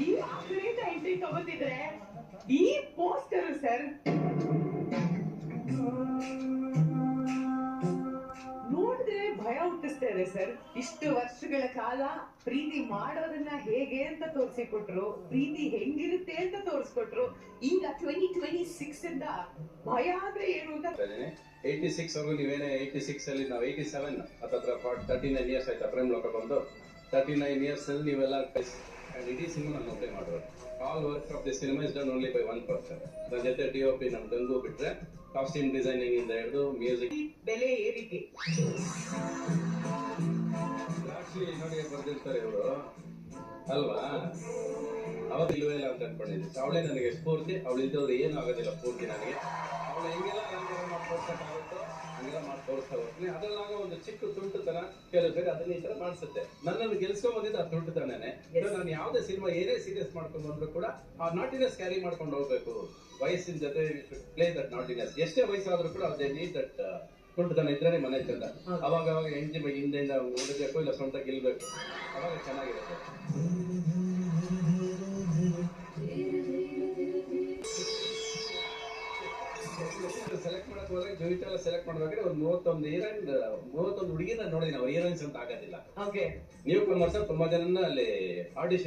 ಈ ಆಕಳಿಂದ ಎಂಟ್ರಿ ತಗೋತಿದ್ರೆ ಈ poster sir ನೋಡಿದ್ರೆ ಭಯ ಹುಟ್ಟಿಸ್ತಾ ಇದೆ ಸರ್. ಇಷ್ಟು ವರ್ಷಗಳ ಕಾಲ ಪ್ರೀತಿ ಮಾಡೋದನ್ನ ಹೇಗೆ ಅಂತ ತೋರಿಸಿಕೊಟ್ರು, ಪ್ರೀತಿ ಹೆಂಗಿರುತ್ತೆ ಅಂತ ತೋರಿಸ್ಕೊಟ್ರು. ಈಗ 2026 ಇಂದ ಭಯ ಆದ್ರೆ ಏನು ಅಂತ 86 ವರೆಗೂ ನೀವೇನೇ 86 ಅಲ್ಲಿ ನಾವು 87 ಹತ್ತತ್ರ 39 ಇಯರ್ಸ್ ಆಯ್ತಾ ಪ್ರೇಮ್ ಲೋಕ ಬಂದು 39 ಇಯರ್ಸ್ ಅಲ್ಲಿ ನೀವೆಲ್ಲ ಇಡೀ ಸಿನಿಮಾ ನಾನು ಒಬ್ಬೇ ಮಾಡೋದು. All work of the cinema is done only by one person. ನನ್ನ ಜೊತೆ DOP ನಮ್ ಗಂಗು ಬಿಟ್ರೆ ಕಾಸ್ಟ್ಯೂಮ್ ಡಿಸೈನಿಂಗ್ ಇಂದ ಹಿಡಿದು ಮ್ಯೂಸಿಕ್ ಬೆಲೆ ಏರಿಕೆ ನೋಡಿ ಬರ್ದಿರ್ತಾರೆ ಇವರು ಅಲ್ವಾ. ಅವತ್ತು ಇಲ್ವೇ ಇಲ್ಲ ಅಂತ ಅನ್ಕೊಂಡಿದ್ದೆ. ಅವಳೇ ನನಗೆ ಸ್ಫೂರ್ತಿ. ಅವಳು ಇದ್ದವ್ರು ಏನು ಆಗೋದಿಲ್ಲ ಪೂರ್ತಿ ನನಗೆ. ಅವಳು ಹೆಂಗೆಲ್ಲ ಅಲಂಕಾರ ಮಾಡಿ ತೋರ್ಸಕ್ಕಾಗುತ್ತೋ ಹಂಗೆಲ್ಲ ಮಾಡಿ ತೋರಿಸ್ತಾ ಹೋಗ್ತೀನಿ. ಅದ್ರಲ್ಲಾಗ ಒಂದು ಚಿಕ್ಕ ತುಂಟುತನ ಕೆಲವು ಬೇರೆ ಅದನ್ನ ಈ ತರ ಮಾಡಿಸುತ್ತೆ. ನನ್ನನ್ನು ಗೆಲ್ಸ್ಕೊಂಡ್ ಬಂದಿದ್ದು ಆ ತುಂಟುತನೇ. ನಾನು ಯಾವುದೇ ಸಿನಿಮಾ ಏನೇ ಸೀರಿಯಸ್ ಮಾಡ್ಕೊಂಡು ಬಂದ್ರು ಕೂಡ ಆ ನಾಟಿನೆಸ್ ಕ್ಯಾರಿ ಮಾಡ್ಕೊಂಡು ಹೋಗ್ಬೇಕು. ವಯಸ್ಸಿನ ಜೊತೆ ಪ್ಲೇ ದಟ್ ನಾಟಿನೆಸ್. ಎಷ್ಟೇ ವಯಸ್ಸಾದ್ರೂ ಕೂಡ ಅದೇ ನೀಡ್ ದಟ್ ತುಂಟುತನ ಇದ್ರೆ ಮನೆ ಚಂದ. ಅವಾಗ ಅವಾಗ ಹೆಂಡತಿ ಬಗ್ಗೆ ಹಿಂದೆಯಿಂದ ಓಡಬೇಕು, ಇಲ್ಲ ಸ್ವಂತ ಗೆಲ್ಬೇಕು, ಅವಾಗ ಚೆನ್ನಾಗಿರುತ್ತೆ. ಸೆಲೆಕ್ಟ್ ಮಾಡಕ್ ಹೋದ್ರೆ ಜೊತೆಲ್ಲ ಸೆಲೆಕ್ಟ್ ಮಾಡ್ಬೇಕಾದ್ರೆ ಒಂದು 31 ಹುಡುಗಿನ ನೋಡಿ ನಾವು ಹೀರೋಯಿನ್ಸ್ ಅಂತ ಆಗೋದಿಲ್ಲ. ಓಕೆ ನೀವು ಕಮರ್ಸಲ್ ತುಂಬಾ ಜನ ಅಲ್ಲಿ ಆಡಿಷನ್